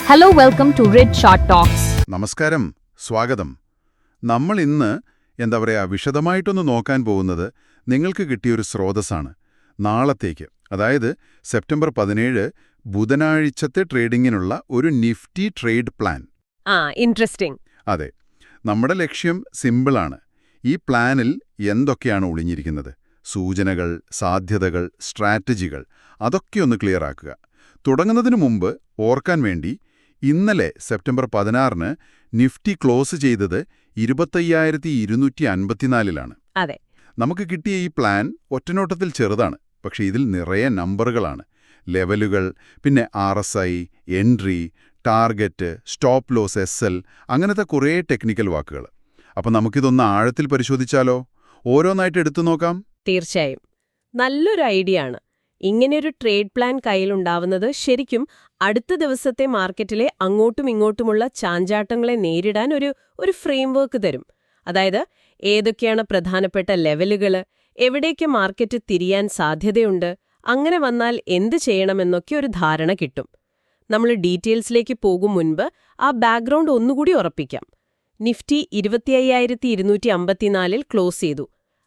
Hello, welcome to Red Short Talks. നമസ്കാരം, സ്വാഗതം. നമ്മൾ ഇന്ന് വിശദമായിട്ടൊന്ന് നോക്കാൻ പോകുന്നത് നിങ്ങൾക്ക് കിട്ടിയൊരു സ്രോതസ്സാണ്. നാളത്തേക്ക്, അതായത് സെപ്റ്റംബർ 17 ബുധനാഴ്ചത്തെ ട്രേഡിങ്ങിനുള്ള ഒരു നിഫ്റ്റി ട്രേഡ് പ്ലാൻ. ഇൻട്രസ്റ്റിംഗ്. അതെ, നമ്മുടെ ലക്ഷ്യം സിമ്പിളാണ്. ഈ പ്ലാനിൽ എന്തൊക്കെയാണ് ഒളിഞ്ഞിരിക്കുന്നത്? സൂചനകൾ, സാധ്യതകൾ, സ്ട്രാറ്റജികൾ, അതൊക്കെ ഒന്ന് ക്ലിയർ ആക്കുക. തുടങ്ങുന്നതിന് മുമ്പ് ഓർക്കാൻ വേണ്ടി, ഇന്നലെ സെപ്റ്റംബർ 16 നിഫ്റ്റി ക്ലോസ് ചെയ്തത് 25,254-ലാണ്. അതെ, നമുക്ക് കിട്ടിയ ഈ പ്ലാൻ ഒറ്റനോട്ടത്തിൽ ചെറുതാണ്, പക്ഷേ ഇതിൽ നിറയെ നമ്പറുകളാണ്. ലെവലുകൾ, പിന്നെ RSI, entry, target, stop loss, SL, അങ്ങനത്തെ കുറേ ടെക്നിക്കൽ വാക്കുകൾ. അപ്പം നമുക്കിതൊന്ന് ആഴത്തിൽ പരിശോധിച്ചാലോ? ഓരോന്നായിട്ട് എടുത്തു നോക്കാം. തീർച്ചയായും നല്ലൊരു ഐഡിയ ആണ്. ഇങ്ങനെയൊരു ട്രേഡ് പ്ലാൻ കയ്യിലുണ്ടാവുന്നത് ശരിക്കും അടുത്ത ദിവസത്തെ മാർക്കറ്റിലെ അങ്ങോട്ടും ഇങ്ങോട്ടുമുള്ള ചാഞ്ചാട്ടങ്ങളെ നേരിടാൻ ഒരു ഫ്രെയിംവർക്ക് തരും. അതായത് ഏതൊക്കെയാണ് പ്രധാനപ്പെട്ട ലെവലുകൾ, എവിടേക്ക് മാർക്കറ്റ് തിരിയാൻ സാധ്യതയുണ്ട്, അങ്ങനെ വന്നാൽ എന്ത് ചെയ്യണമെന്നൊക്കെ ഒരു ധാരണ കിട്ടും. നമ്മൾ ഡീറ്റെയിൽസിലേക്ക് പോകും മുൻപ് ആ ബാക്ക്ഗ്രൗണ്ട് ഒന്നുകൂടി ഉറപ്പിക്കാം. നിഫ്റ്റി 25,254 ക്ലോസ് ചെയ്തു.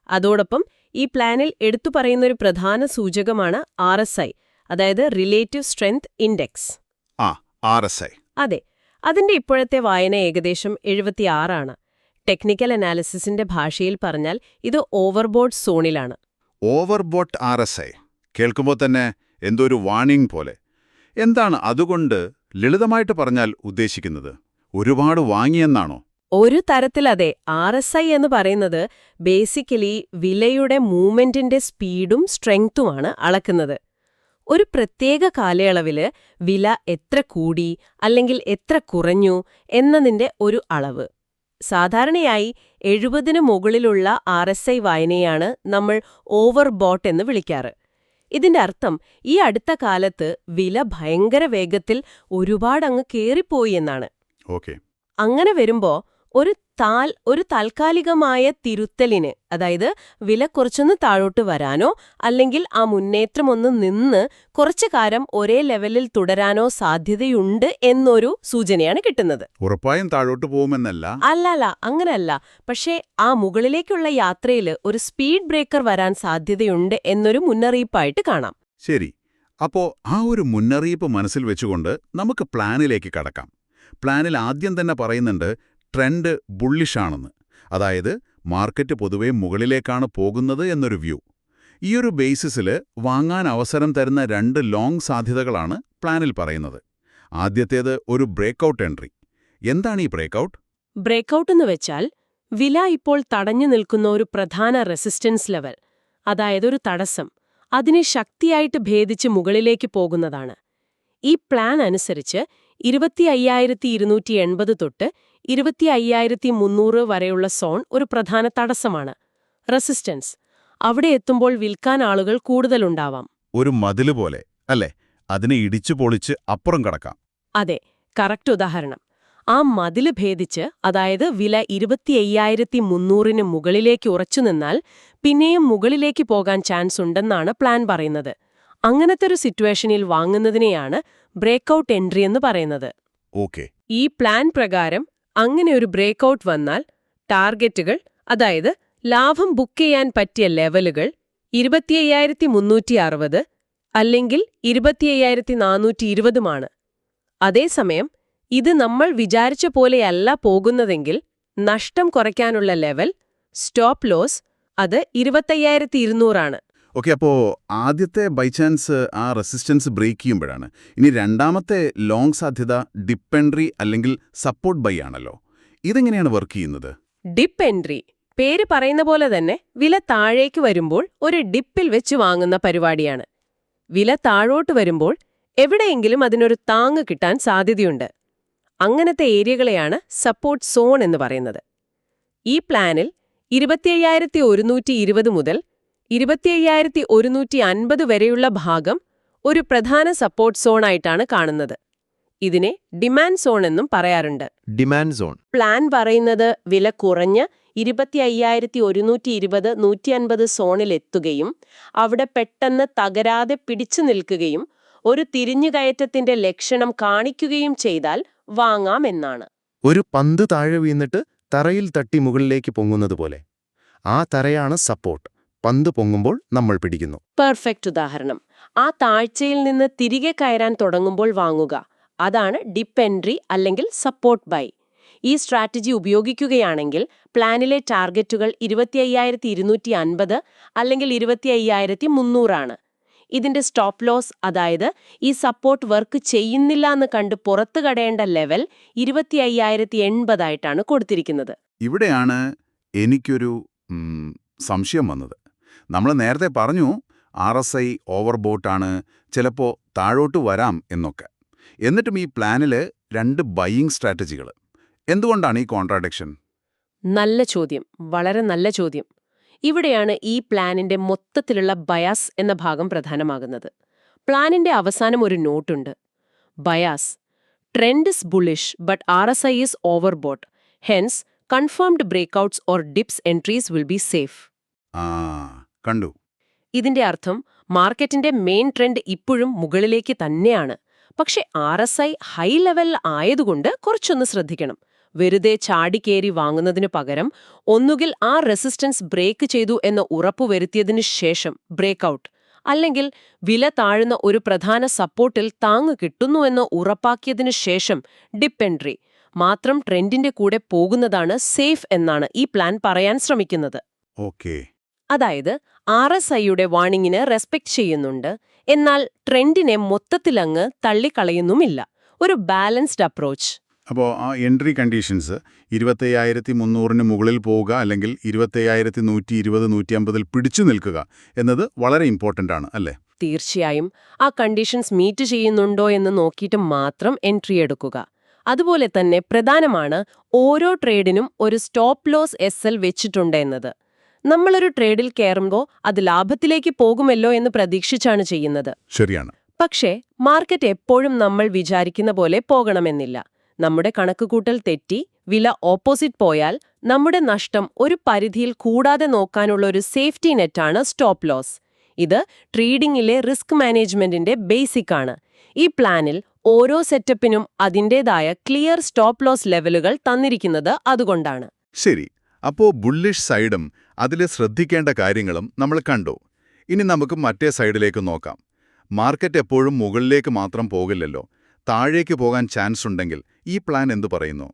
അതോടൊപ്പം ഈ പ്ലാനിൽ എടുത്തു പറയുന്നൊരു പ്രധാന സൂചകമാണ് RSI, അതായത് റിലേറ്റീവ് സ്ട്രെങ്ത് ഇൻഡെക്സ്. RSI. അതെ, അതിന്റെ ഇപ്പോഴത്തെ വായന ഏകദേശം 76 ടെക്നിക്കൽ അനാലിസിസിന്റെ ഭാഷയിൽ പറഞ്ഞാൽ ഇത് ഓവർബോട്ട് സോണിലാണ്. ഓവർബോട്ട് RSI കേൾക്കുമ്പോൾ തന്നെ എന്തോ ഒരു വാണിംഗ് പോലെ. എന്താണ് അതുകൊണ്ട് ലളിതമായിട്ട് പറഞ്ഞാൽ ഉദ്ദേശിക്കുന്നത്? ഒരുപാട് വാങ്ങിയെന്നാണോ? ഒരു തരത്തിലതെ. RSI എന്ന് പറയുന്നത് ബേസിക്കലി വിലയുടെ മൂവ്മെന്റിന്റെ സ്പീഡും സ്ട്രെങ്ത്തുമാണ് അളക്കുന്നത്. ഒരു പ്രത്യേക കാലയളവില് വില എത്ര കൂടി അല്ലെങ്കിൽ എത്ര കുറഞ്ഞു എന്നതിന്റെ ഒരു അളവ്. സാധാരണയായി 70 മുകളിലുള്ള RSI വായനയാണ് നമ്മൾ ഓവർബോട്ട് എന്ന് വിളിക്കാറ്. ഇതിന്റെ അർത്ഥം ഈ അടുത്ത കാലത്ത് വില ഭയങ്കര വേഗത്തിൽ ഒരുപാടങ്ങ് കേറിപ്പോയി എന്നാണ്. അങ്ങനെ വരുമ്പോ ഒരു താൽക്കാലികമായ തിരുത്തലിന്, അതായത് വില കുറച്ചൊന്ന് താഴോട്ട് വരാനോ അല്ലെങ്കിൽ ആ മുന്നേറ്റം ഒന്ന് നിന്ന് കുറച്ചു കാലം ഒരേ ലെവലിൽ തുടരാനോ സാധ്യതയുണ്ട് എന്നൊരു സൂചനയാണ് കിട്ടുന്നത്. ഉറപ്പായും താഴോട്ട് പോകുമെന്നല്ല. അല്ലല്ല, അങ്ങനെയല്ല. പക്ഷേ ആ മുകളിലേക്കുള്ള യാത്രയിൽ ഒരു സ്പീഡ് ബ്രേക്കർ വരാൻ സാധ്യതയുണ്ട് എന്നൊരു മുന്നറിയിപ്പായിട്ട് കാണാം. ശരി, അപ്പോ ആ ഒരു മുന്നറിയിപ്പ് മനസ്സിൽ വെച്ചുകൊണ്ട് നമുക്ക് പ്ലാനിലേക്ക് കടക്കാം. പ്ലാനിൽ ആദ്യം തന്നെ പറയുന്നുണ്ട് ട്രെൻഡ് ബുള്ളിഷാണെന്ന്. അതായത് മാർക്കറ്റ് പൊതുവെ മുകളിലേക്കാണ് പോകുന്നത് എന്നൊരു വ്യൂ. ഈയൊരു ബേസിസിൽ വാങ്ങാൻ അവസരം തരുന്ന 2 ലോങ് സാധ്യതകളാണ് പ്ലാനിൽ പറയുന്നത്. ആദ്യത്തേത് ഒരു ബ്രേക്കൗട്ട് എൻട്രി. എന്താണ് ഈ ബ്രേക്കൗട്ട്? ബ്രേക്കൗട്ട് എന്ന് വെച്ചാൽ വില ഇപ്പോൾ തടഞ്ഞു നിൽക്കുന്ന ഒരു പ്രധാന റെസിസ്റ്റൻസ് ലെവൽ, അതായത് ഒരു തടസ്സം, അതിനെ ശക്തിയായിട്ട് ഭേദിച്ച് മുകളിലേക്ക് പോകുന്നതാണ്. ഈ പ്ലാൻ അനുസരിച്ച് 25,280 തൊട്ട് 25,300 വരെയുള്ള സോൺ ഒരു പ്രധാന തടസ്സമാണ്, റെസിസ്റ്റൻസ്. അവിടെ എത്തുമ്പോൾ വിൽക്കാൻ ആളുകൾ കൂടുതലുണ്ടാവാം. ഒരു മതില് പോലെ അല്ലേ? അതിനെ ഇടിച്ചു പൊളിച്ച് അപ്പുറം കടക്കാം. അതെ, കറക്റ്റ് ഉദാഹരണം. ആ മതില് ഭേദിച്ച്, അതായത് വില 25,300 മുകളിലേക്ക് ഉറച്ചുനിന്നാൽ പിന്നെയും മുകളിലേക്ക് പോകാൻ ചാൻസ് ഉണ്ടെന്നാണ് പ്ലാൻ പറയുന്നത്. അങ്ങനത്തെ ഒരു സിറ്റുവേഷനിൽ വാങ്ങുന്നതിനെയാണ് ബ്രേക്കൗട്ട് എൻട്രി എന്ന് പറയുന്നത്. ഈ പ്ലാൻ പ്രകാരം അങ്ങനെ ഒരു ബ്രേക്കൗട്ട് വന്നാൽ ടാർഗറ്റുകൾ, അതായത് ലാഭം ബുക്ക് ചെയ്യാൻ പറ്റിയ ലെവലുകൾ 25,360 അല്ലെങ്കിൽ 25,420 അതേസമയം ഇത് നമ്മൾ വിചാരിച്ച പോലെയല്ല പോകുന്നതെങ്കിൽ നഷ്ടം കുറയ്ക്കാനുള്ള ലെവൽ, സ്റ്റോപ്പ് ലോസ്, അത് 25,200. അപ്പോ ആദ്യത്തെ ബൈ ചാൻസ് ആ റെസിസ്റ്റൻസ് ബ്രേക്ക് ചെയ്യുമ്പോഴാണ്. ഇനി രണ്ടാമത്തെ ലോങ് സാധ്യത ഡിപ്പ് എൻട്രി അല്ലെങ്കിൽ സപ്പോർട്ട് ബൈ ആണല്ലോ. ഇതെങ്ങനെയാണ് വർക്ക് ചെയ്യുന്നത്? ഡിപ്പ് എൻട്രി പേര് പറയുന്ന പോലെ തന്നെ വില താഴേക്ക് വരുമ്പോൾ ഒരു ഡിപ്പിൽ വെച്ച് വാങ്ങുന്ന പരിപാടിയാണ്. വില താഴോട്ട് വരുമ്പോൾ എവിടെയെങ്കിലും അതിനൊരു താങ്ങ് കിട്ടാൻ സാധ്യതയുണ്ട്. അങ്ങനത്തെ ഏരിയകളെയാണ് സപ്പോർട്ട് സോൺ എന്ന് പറയുന്നത്. ഈ പ്ലാനിൽ 25,120 മുതൽ 25,150 വരെയുള്ള ഭാഗം ഒരു പ്രധാന സപ്പോർട്ട് സോണായിട്ടാണ് കാണുന്നത്. ഇതിനെ ഡിമാൻഡ് സോൺ എന്നും പറയാറുണ്ട്. ഡിമാൻഡ് സോൺ പ്ലാൻ പറയുന്നത് വില കുറഞ്ഞ് 25,120-150 സോണിലെത്തുകയും അവിടെ പെട്ടെന്ന് തകരാതെ പിടിച്ചു നിൽക്കുകയും ഒരു തിരിഞ്ഞുകയറ്റത്തിന്റെ ലക്ഷണം കാണിക്കുകയും ചെയ്താൽ വാങ്ങാമെന്നാണ്. ഒരു പന്ത് താഴെ വീണിട്ട് തറയിൽ തട്ടി മുകളിലേക്ക് പൊങ്ങുന്നത് പോലെ. ആ തറയാണ് സപ്പോർട്ട്. പന്ത് പൊങ്ങുമ്പോൾ നമ്മൾ പിടിക്കുന്നു. പെർഫെക്റ്റ് ഉദാഹരണം. ആ താഴ്ചയിൽ നിന്ന് തിരികെ കയറാൻ തുടങ്ങുമ്പോൾ വാങ്ങുക. അതാണ് ഡിപ്പ് എൻട്രി അല്ലെങ്കിൽ സപ്പോർട്ട് ബൈ. ഈ സ്ട്രാറ്റജി ഉപയോഗിക്കുകയാണെങ്കിൽ പ്ലാനിലെ ടാർഗറ്റുകൾ 25,250 അല്ലെങ്കിൽ 25,300 ആണ്. ഇതിന്റെ സ്റ്റോപ്പ് ലോസ്, അതായത് ഈ സപ്പോർട്ട് വർക്ക് ചെയ്യുന്നില്ല എന്ന് കണ്ട് പുറത്തു കടയേണ്ട ലെവൽ 25,080 ആയിട്ടാണ് കൊടുത്തിരിക്കുന്നത്. ഇവിടെയാണ് എനിക്കൊരു സംശയം വന്നത്. നമ്മൾ നേരത്തെ പറഞ്ഞു RSI ഓവർബോട്ടാണ്, ചിലപ്പോൾ താഴോട്ട് വരാം എന്നൊക്കെ. എന്നിട്ടും ഈ പ്ലാനിൽ 2 ബൈയിങ് സ്ട്രാറ്റജികൾ. എന്തുകൊണ്ടാണ് ഈ കോൺട്രാഡിക്ഷൻ? നല്ല ചോദ്യം, വളരെ നല്ല ചോദ്യം. ഇവിടെയാണ് ഈ പ്ലാനിന്റെ മൊത്തത്തിലുള്ള ബയാസ് എന്ന ഭാഗം പ്രധാനമാകുന്നത്. പ്ലാനിന്റെ അവസാനം ഒരു നോട്ടുണ്ട്. Bias: trend is bullish but RSI is overbought, hence confirmed breakouts or dips entries will be safe. കണ്ടു. ഇതിന്റെ അർത്ഥം മാർക്കറ്റിന്റെ മെയിൻ ട്രെൻഡ് ഇപ്പോഴും മുകളിലേക്ക് തന്നെയാണ്. പക്ഷെ RSI ഹൈ ലെവൽ ആയതുകൊണ്ട് കുറച്ചൊന്ന് ശ്രദ്ധിക്കണം. വെറുതെ ചാടിക്കേറി വാങ്ങുന്നതിനു പകരം ഒന്നുകിൽ ആ റെസിസ്റ്റൻസ് ബ്രേക്ക് ചെയ്തു എന്ന് ഉറപ്പുവരുത്തിയതിനു ശേഷം ബ്രേക്ക്ഔട്ട്, അല്ലെങ്കിൽ വില താഴുന്ന ഒരു പ്രധാന സപ്പോർട്ടിൽ താങ്ങ് കിട്ടുന്നുവെന്ന് ഉറപ്പാക്കിയതിനു ശേഷം ഡിപ്പ് എൻട്രി മാത്രം ട്രെൻഡിന്റെ കൂടെ പോകുന്നതാണ് സേഫ് എന്നാണ് ഈ പ്ലാൻ പറയാൻ ശ്രമിക്കുന്നത്. ഓക്കേ. അതായത് RSIയുടെ വാണിങ്ങിന് റെസ്പെക്ട് ചെയ്യുന്നുണ്ട്, എന്നാൽ ട്രെൻഡിനെ മൊത്തത്തിലങ്ങ് തള്ളിക്കളയുന്നുമില്ല. ഒരു ബാലൻസ്ഡ് അപ്രോച്ച്. അപ്പോൾ ആ എൻട്രി കണ്ടീഷൻസ് 25,300 മുകളിൽ പോവുക, അല്ലെങ്കിൽ 25,120-150 പിടിച്ചു നിൽക്കുക എന്നത് വളരെ ഇമ്പോർട്ടൻ്റ് ആണ്, അല്ലേ? തീർച്ചയായും ആ കണ്ടീഷൻസ് മീറ്റ് ചെയ്യുന്നുണ്ടോ എന്ന് നോക്കിയിട്ട് മാത്രം എൻട്രി എടുക്കുക. അതുപോലെ തന്നെ പ്രധാനമാണ് ഓരോ ട്രേഡിനും ഒരു സ്റ്റോപ്പ് ലോസ് SL വെച്ചിട്ടുണ്ട് എന്നത്. നമ്മളൊരു ട്രേഡിൽ കയറുമ്പോൾ അത് ലാഭത്തിലേക്ക് പോകുമല്ലോ എന്ന് പ്രതീക്ഷിച്ചാണ് ചെയ്യുന്നത്. ശരിയാണ്. പക്ഷേ മാർക്കറ്റ് എപ്പോഴും നമ്മൾ വിചാരിക്കുന്ന പോലെ പോകണമെന്നില്ല. നമ്മുടെ കണക്കുകൂട്ടൽ തെറ്റി വില ഓപ്പോസിറ്റ് പോയാൽ നമ്മുടെ നഷ്ടം ഒരു പരിധിയിൽ കൂടാതെ നോക്കാനുള്ള ഒരു സേഫ്റ്റി നെറ്റാണ് സ്റ്റോപ്പ് ലോസ്. ഇത് ട്രേഡിംഗിലെ റിസ്ക് മാനേജ്മെന്റിന്റെ ബേസിക് ആണ്. ഈ പ്ലാനിൽ ഓരോ സെറ്റപ്പിനും അതിൻ്റെതായ ക്ലിയർ സ്റ്റോപ്പ് ലോസ് ലെവലുകൾ തന്നിരിക്കുന്നത് അതുകൊണ്ടാണ്. ശരി. അപ്പോൾ ബുള്ളിഷ് സൈഡും അതിൽ ശ്രദ്ധിക്കേണ്ട കാര്യങ്ങളും നമ്മൾ കണ്ടു. ഇനി നമുക്ക് മറ്റേ സൈഡിലേക്ക് നോക്കാം. മാർക്കറ്റ് എപ്പോഴും മുകളിലേക്ക് മാത്രം പോകില്ലല്ലോ. താഴേക്ക് പോകാൻ ചാൻസ് ഉണ്ടെങ്കിൽ ഈ പ്ലാൻ എന്തു പറയുന്നു?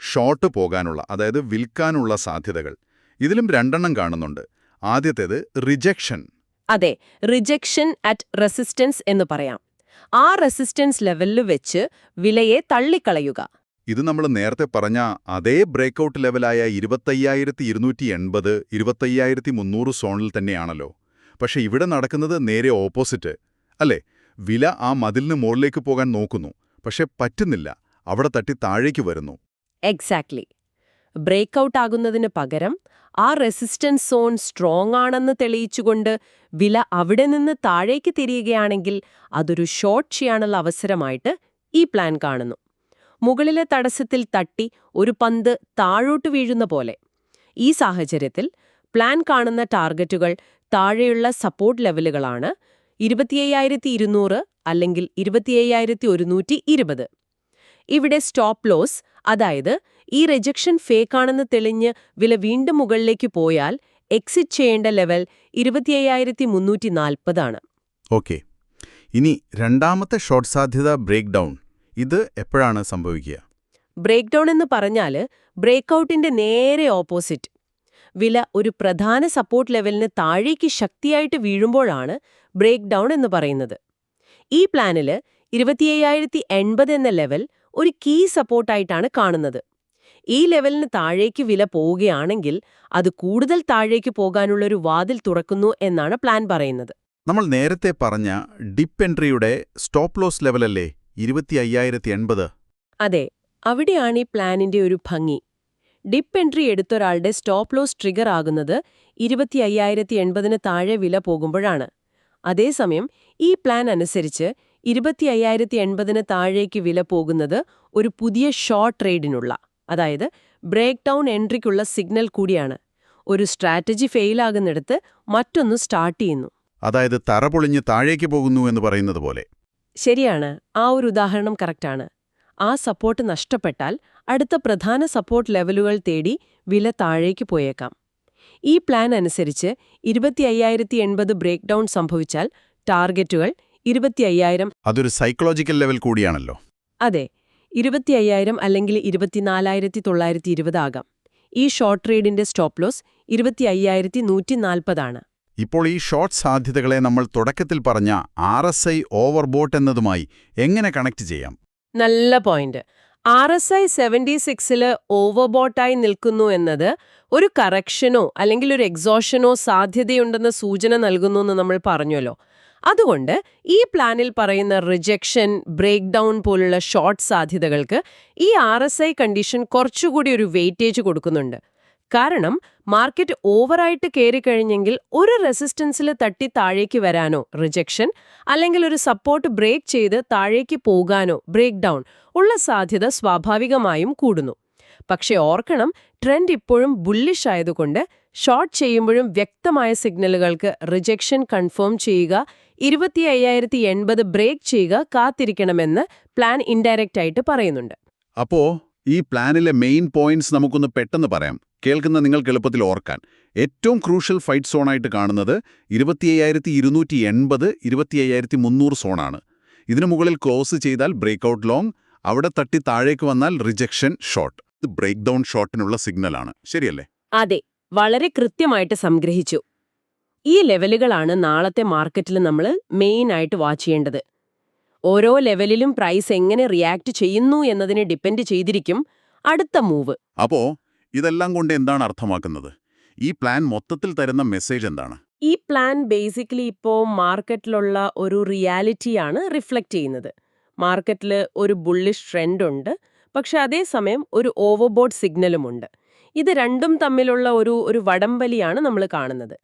ഷോർട്ട് പോകാനുള്ള, അതായത് വിൽക്കാനുള്ള സാധ്യതകൾ. ഇതിലും 2 കാണുന്നുണ്ട്. ആദ്യത്തേത് റിജക്ഷൻ. അതെ, റിജക്ഷൻ അറ്റ് റെസിസ്റ്റൻസ് എന്ന് പറയാം. ആ റെസിസ്റ്റൻസ് ലെവലിൽ വെച്ച് വിലയെ തള്ളിക്കളയുക. ഇത് നമ്മൾ നേരത്തെ പറഞ്ഞ അതേ ബ്രേക്കൌട്ട് ലെവലായ 25,280, 25,300 സോണിൽ തന്നെയാണല്ലോ. പക്ഷെ ഇവിടെ നടക്കുന്നത് നേരെ ഓപ്പോസിറ്റ്, അല്ലേ? വില ആ മതിലിന് മുകളിലേക്ക് പോകാൻ നോക്കുന്നു, പക്ഷെ പറ്റുന്നില്ല. അവിടെ തട്ടി താഴേക്ക് വരുന്നു. എക്സാക്ട്ലി. ബ്രേക്കൌട്ട് ആകുന്നതിന് പകരം ആ റെസിസ്റ്റൻസ് സോൺ സ്ട്രോങ് ആണെന്ന് തെളിയിച്ചുകൊണ്ട് വില അവിടെ നിന്ന് താഴേക്ക് തിരിയുകയാണെങ്കിൽ അതൊരു ഷോർട്ട് ചെയ്യാനുള്ള അവസരമായിട്ട് ഈ പ്ലാൻ കാണുന്നു. മുകളിലെ തടസ്സത്തിൽ തട്ടി ഒരു പന്ത് താഴോട്ട് വീഴുന്ന പോലെ. ഈ സാഹചര്യത്തിൽ പ്ലാൻ കാണുന്ന ടാർഗറ്റുകൾ താഴെയുള്ള സപ്പോർട്ട് ലെവലുകളാണ് 25,200 അല്ലെങ്കിൽ 25,120. ഇവിടെ സ്റ്റോപ്പ് ലോസ്, അതായത് ഈ റിജക്ഷൻ ഫേക്കാണെന്ന് തെളിഞ്ഞ് വില വീണ്ടും മുകളിലേക്ക് പോയാൽ എക്സിറ്റ് ചെയ്യേണ്ട ലെവൽ 25,340 ആണ്. ഓക്കെ. ഇനി രണ്ടാമത്തെ ഷോർട്ട് സാധ്യത ബ്രേക്ക് ഡൗൺ. ഇത് എപ്പോഴാണ് സംഭവിക്കുക? ബ്രേക്ക് ഡൗൺ എന്ന് പറഞ്ഞാൽ ബ്രേക്കൌട്ടിന്റെ നേരെ ഓപ്പോസിറ്റ്. വില ഒരു പ്രധാന സപ്പോർട്ട് ലെവലിന് താഴേക്ക് ശക്തിയായിട്ട് വീഴുമ്പോഴാണ് ബ്രേക്ക് ഡൗൺ എന്ന് പറയുന്നത്. ഈ പ്ലാനിൽ 25,080 എന്ന ലെവൽ ഒരു കീ സപ്പോർട്ടായിട്ടാണ് കാണുന്നത്. ഈ ലെവലിന് താഴേക്ക് വില പോവുകയാണെങ്കിൽ അത് കൂടുതൽ താഴേക്ക് പോകാനുള്ളൊരു വാതിൽ തുറക്കുന്നു എന്നാണ് പ്ലാൻ പറയുന്നത്. നമ്മൾ നേരത്തെ പറഞ്ഞ ഡിപ്പ് എൻട്രിയുടെ സ്റ്റോപ്പ് ലോസ് ലെവലല്ലേ 25,080? അതെ, അവിടെയാണ് ഈ പ്ലാനിന്റെ ഒരു ഭംഗി. ഡിപ്പ് എൻട്രി എടുത്തൊരാളുടെ സ്റ്റോപ്പ് ലോസ് ട്രിഗർ ആകുന്നത് 25,080 താഴെ വില പോകുമ്പോഴാണ്. അതേസമയം ഈ പ്ലാൻ അനുസരിച്ച് 25,080 താഴേക്ക് വില പോകുന്നത് ഒരു പുതിയ ഷോർട്ട് ട്രേഡിനുള്ള, അതായത് ബ്രേക്ക് ഡൗൺ എൻട്രിക്കുള്ള സിഗ്നൽ കൂടിയാണ്. ഒരു സ്ട്രാറ്റജി ഫെയിലാകുന്നിടത്ത് മറ്റൊന്ന് സ്റ്റാർട്ട് ചെയ്യുന്നു. അതായത് തറ പൊളിഞ്ഞ് താഴേക്ക് പോകുന്നു എന്ന് പറയുന്നത് പോലെ. ശരിയാണ്, ആ ഒരു ഉദാഹരണം കറക്റ്റാണ്. ആ സപ്പോർട്ട് നഷ്ടപ്പെട്ടാൽ അടുത്ത പ്രധാന സപ്പോർട്ട് ലെവലുകൾ തേടി വില താഴേക്ക് പോയേക്കാം. ഈ പ്ലാൻ അനുസരിച്ച് 25,080 ബ്രേക്ക് ഡൗൺ സംഭവിച്ചാൽ ടാർഗറ്റുകൾ 25,000. അതൊരു സൈക്കോളജിക്കൽ ലെവൽ കൂടിയാണല്ലോ. അതെ, 25,000 അല്ലെങ്കിൽ 24,920 ആകാം. ഈ ഷോർട്ട് ട്രേഡിന്റെ സ്റ്റോപ്പ് ലോസ് 25,140 ആണ്. ഇപ്പോൾ ഈ ഷോർട്ട് സാധ്യതകളെ നമ്മൾ തുടക്കത്തിൽ പറഞ്ഞ RSI ഓവർബോട്ട് എന്നതുമായി എങ്ങനെ കണക്ട് ചെയ്യാം? നല്ല പോയിന്റ്. RSI 76-ൽ ഓവർബോട്ടായി നിൽക്കുന്നു എന്നത് ഒരു കറക്ഷനോ അല്ലെങ്കിൽ ഒരു എക്സോഷനോ സാധ്യതയുണ്ടെന്ന സൂചന നൽകുന്നു എന്ന് നമ്മൾ പറഞ്ഞല്ലോ. അതുകൊണ്ട് ഈ പ്ലാനിൽ പറയുന്ന റിജക്ഷൻ, ബ്രേക്ക് ഡൗൺ പോലുള്ള ഷോർട്ട് സാധ്യതകൾക്ക് ഈ RSI കണ്ടീഷൻ കുറച്ചുകൂടി ഒരു വെയിറ്റേജ് കൊടുക്കുന്നുണ്ട്. കാരണം മാർക്കറ്റ് ഓവറായിട്ട് കയറിക്കഴിഞ്ഞെങ്കിൽ ഒരു റെസിസ്റ്റൻസിൽ തട്ടി താഴേക്ക് വരാനോ റിജക്ഷൻ, അല്ലെങ്കിൽ ഒരു സപ്പോർട്ട് ബ്രേക്ക് ചെയ്ത് താഴേക്ക് പോകാനോ ബ്രേക്ക് ഡൗൺ ഉള്ള സാധ്യത സ്വാഭാവികമായും കൂടുന്നു. പക്ഷെ ഓർക്കണം, ട്രെൻഡ് ഇപ്പോഴും ബുള്ളിഷ് ആയതുകൊണ്ട് ഷോർട്ട് ചെയ്യുമ്പോഴും വ്യക്തമായ സിഗ്നലുകൾക്ക് റിജക്ഷൻ കൺഫേം ചെയ്യുക, 25,080 ബ്രേക്ക് ചെയ്യുക കാത്തിരിക്കണമെന്ന് പ്ലാൻ ഇൻഡയറക്റ്റ് ആയിട്ട് പറയുന്നുണ്ട്. അപ്പോ ഈ പ്ലാനിലെ മെയിൻ പോയിന്റ്സ് നമുക്കൊന്ന് പെട്ടെന്ന് പറയാം, കേൾക്കുന്ന നിങ്ങൾക്ക് എളുപ്പത്തിൽ ഓർക്കാൻ. ഏറ്റവും ക്രൂഷ്യൽ ഫൈറ്റ് സോണായിട്ട് കാണുന്നത് 25,280, 25,300 സോണാണ്. ഇതിനു മുകളിൽ ക്ലോസ് ചെയ്താൽ ബ്രേക്ക്ഔട്ട് ലോങ്, അവിടെ തട്ടി താഴേക്ക് വന്നാൽ റിജക്ഷൻ ഷോർട്ട്. ഇത് ബ്രേക്ക് ഡൗൺ ഷോർട്ടിനുള്ള സിഗ്നലാണ്, ശരിയല്ലേ? അതെ, വളരെ കൃത്യമായിട്ട് സംഗ്രഹിച്ചു. ഈ ലെവലുകളാണ് നാളത്തെ മാർക്കറ്റിൽ നമ്മൾ മെയിൻ ആയിട്ട് വാച്ച് ചെയ്യേണ്ടത്. ഓരോ ലെവലിലും പ്രൈസ് എങ്ങനെ റിയാക്ട് ചെയ്യുന്നു എന്നതിനെ ഡിപ്പെൻഡ് ചെയ്തിരിക്കും അടുത്ത മൂവ്. അപ്പോ ഇതെല്ലാം കൊണ്ട് എന്താണ് അർത്ഥമാക്കുന്നത്? ഈ പ്ലാൻ മൊത്തത്തിൽ തരുന്ന മെസ്സേജ് എന്താണ്? ഈ പ്ലാൻ ബേസിക്കലി ഇപ്പോൾ മാർക്കറ്റിലുള്ള ഒരു റിയാലിറ്റിയാണ് റിഫ്ലക്റ്റ് ചെയ്യുന്നത്. മാർക്കറ്റിൽ ഒരു ബുള്ളിഷ് ട്രെൻഡ് ഉണ്ട്, പക്ഷെ അതേസമയം ഒരു ഓവർബോട്ട് സിഗ്നലുമുണ്ട്. ഇത് രണ്ടും തമ്മിലുള്ള ഒരു വടംവലിയാണ് നമ്മൾ കാണുന്നത്.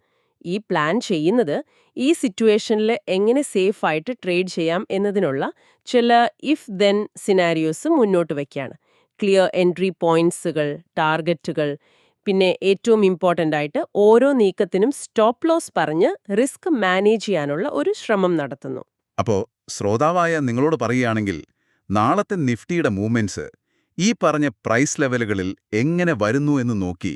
ഈ പ്ലാൻ ചെയ്യുന്നത് ഈ സിറ്റുവേഷനിൽ എങ്ങനെ സേഫായിട്ട് ട്രേഡ് ചെയ്യാം എന്നതിനുള്ള ചില ഇഫ് ദെൻ സിനാരിയോസ് മുന്നോട്ട് വയ്ക്കുകയാണ്. ക്ലിയർ എൻട്രി പോയിന്റ്സുകൾ, ടാർഗറ്റുകൾ, പിന്നെ ഏറ്റവും ഇമ്പോർട്ടൻ്റ് ആയിട്ട് ഓരോ നീക്കത്തിനും സ്റ്റോപ്പ് ലോസ് പറഞ്ഞ് റിസ്ക് മാനേജ് ചെയ്യാനുള്ള ഒരു ശ്രമം നടത്തുന്നു. അപ്പോൾ ശ്രോതാവായ നിങ്ങളോട് പറയുകയാണെങ്കിൽ, നാളത്തെ നിഫ്റ്റിയുടെ മൂവ്മെന്റ്സ് ഈ പറഞ്ഞ പ്രൈസ് ലെവലുകളിൽ എങ്ങനെ വരുന്നു എന്ന് നോക്കി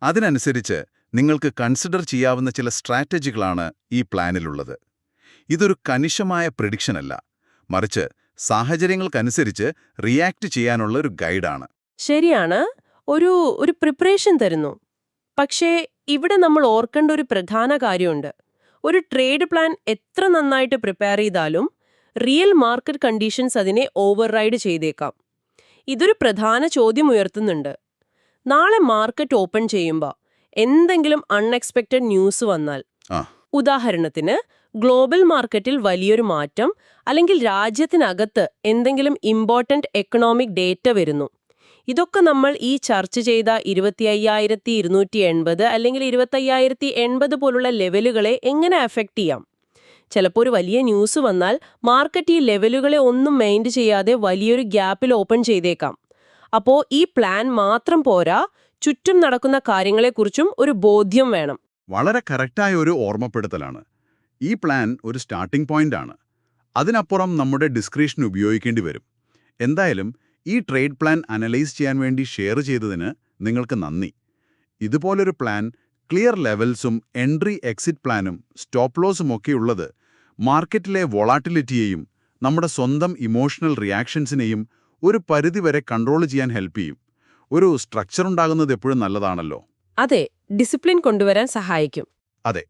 അതിനനുസരിച്ച് നിങ്ങൾക്ക് കൺസിഡർ ചെയ്യാവുന്ന ചില സ്ട്രാറ്റജികളാണ് ഈ പ്ലാനിലുള്ളത്. ഇതൊരു കണിശമായ പ്രിഡിക്ഷനല്ല, മറിച്ച് സാഹചര്യങ്ങൾക്കനുസരിച്ച് റിയാക്ട് ചെയ്യാനുള്ള ഒരു ഗൈഡാണ്. ശരിയാണ്, ഒരു പ്രിപ്പറേഷൻ തരുന്നു. പക്ഷേ ഇവിടെ നമ്മൾ ഓർക്കേണ്ട ഒരു പ്രധാന കാര്യമുണ്ട്. ഒരു ട്രേഡ് പ്ലാൻ എത്ര നന്നായിട്ട് പ്രിപ്പയർ ചെയ്താലും റിയൽ മാർക്കറ്റ് കണ്ടീഷൻസ് അതിനെ ഓവർറൈഡ് ചെയ്തേക്കാം. ഇതൊരു പ്രധാന ചോദ്യം ഉയർത്തുന്നുണ്ട്. നാളെ മാർക്കറ്റ് ഓപ്പൺ ചെയ്യുമ്പോൾ എന്തെങ്കിലും അൺഎക്സ്പെക്റ്റഡ് ന്യൂസ് വന്നാൽ, ഉദാഹരണത്തിന് ഗ്ലോബൽ മാർക്കറ്റിൽ വലിയൊരു മാറ്റം, അല്ലെങ്കിൽ രാജ്യത്തിനകത്ത് എന്തെങ്കിലും ഇമ്പോർട്ടന്റ് എക്കണോമിക് ഡേറ്റ വരുന്നു, ഇതൊക്കെ നമ്മൾ ഈ ചർച്ച ചെയ്ത 25,280 അല്ലെങ്കിൽ 25,080 പോലുള്ള ലെവലുകളെ എങ്ങനെ അഫക്റ്റ് ചെയ്യാം? ചിലപ്പോൾ ഒരു വലിയ ന്യൂസ് വന്നാൽ മാർക്കറ്റ് ഈ ലെവലുകളെ ഒന്നും മൈൻഡ് ചെയ്യാതെ വലിയൊരു ഗ്യാപ്പിൽ ഓപ്പൺ ചെയ്തേക്കാം. അപ്പോൾ ഈ പ്ലാൻ മാത്രം പോരാ, ചുറ്റും നടക്കുന്ന കാര്യങ്ങളെക്കുറിച്ചും ഒരു ബോധ്യം വേണം. വളരെ കറക്റ്റായ ഒരു ഓർമ്മപ്പെടുത്തലാണ്. ഈ പ്ലാൻ ഒരു സ്റ്റാർട്ടിംഗ് പോയിന്റാണ്. അതിനപ്പുറം നമ്മുടെ ഡിസ്ക്രിപ്ഷൻ ഉപയോഗിക്കേണ്ടി വരും. എന്തായാലും ഈ ട്രേഡ് പ്ലാൻ അനലൈസ് ചെയ്യാൻ വേണ്ടി ഷെയർ ചെയ്തതിന് നിങ്ങൾക്ക് നന്ദി. ഇതുപോലൊരു പ്ലാൻ, ക്ലിയർ ലെവൽസും എൻട്രി എക്സിറ്റ് പ്ലാനും സ്റ്റോപ്പ് ലോസും ഒക്കെയുള്ളത് മാർക്കറ്റിലെ വൊളാറ്റിലിറ്റിയെയും നമ്മുടെ സ്വന്തം ഇമോഷണൽ റിയാക്ഷൻസിനെയും ഒരു പരിധിവരെ കൺട്രോൾ ചെയ്യാൻ ഹെൽപ്പ് ചെയ്യും. ഒരു സ്ട്രക്ചർ ഉണ്ടാകുന്നത് എപ്പോഴും നല്ലതാണല്ലോ. അതെ, ഡിസിപ്ലിൻ കൊണ്ടുവരാൻ സഹായിക്കും. അതെ.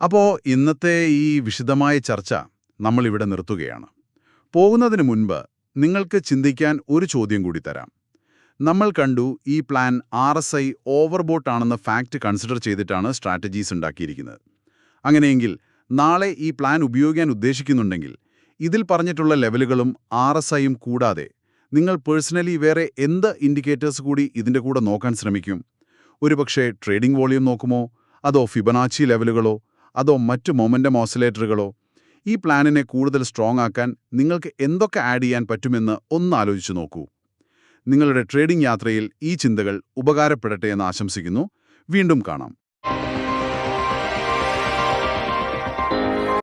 അപ്പോൾ ഇന്നത്തെ ഈ വിശദമായ ചർച്ച നമ്മളിവിടെ നിർത്തുകയാണ്. പോകുന്നതിന് മുൻപ് നിങ്ങൾക്ക് ചിന്തിക്കാൻ ഒരു ചോദ്യം കൂടി തരാം. നമ്മൾ കണ്ടു ഈ പ്ലാൻ RSI ഓവർബോട്ട് ആണെന്ന ഫാക്റ്റ് കൺസിഡർ ചെയ്തിട്ടാണ് സ്ട്രാറ്റജീസ് ഉണ്ടാക്കിയിരിക്കുന്നത്. അങ്ങനെയെങ്കിൽ നാളെ ഈ പ്ലാൻ ഉപയോഗിക്കാൻ ഉദ്ദേശിക്കുന്നുണ്ടെങ്കിൽ ഇതിൽ പറഞ്ഞിട്ടുള്ള ലെവലുകളും RSIയും കൂടാതെ നിങ്ങൾ പേഴ്സണലി വേറെ എന്ത് ഇൻഡിക്കേറ്റേഴ്സ് കൂടി ഇതിൻ്റെ കൂടെ നോക്കാൻ ശ്രമിക്കും? ഒരുപക്ഷെ ട്രേഡിംഗ് വോളിയം നോക്കുമോ? അതോ ഫിബനാച്ചി ലെവലുകളോ? അതോ മറ്റു മൊമെന്റം ഓസിലേറ്ററുകളോ? ഈ പ്ലാനിനെ കൂടുതൽ സ്ട്രോങ് ആക്കാൻ നിങ്ങൾക്ക് എന്തൊക്കെ ആഡ് ചെയ്യാൻ പറ്റുമെന്ന് ഒന്ന് ആലോചിച്ചു നോക്കൂ. നിങ്ങളുടെ ട്രേഡിംഗ് യാത്രയിൽ ഈ ചിന്തകൾ ഉപകാരപ്പെടട്ടെ എന്ന് ആശംസിക്കുന്നു. വീണ്ടും കാണാം.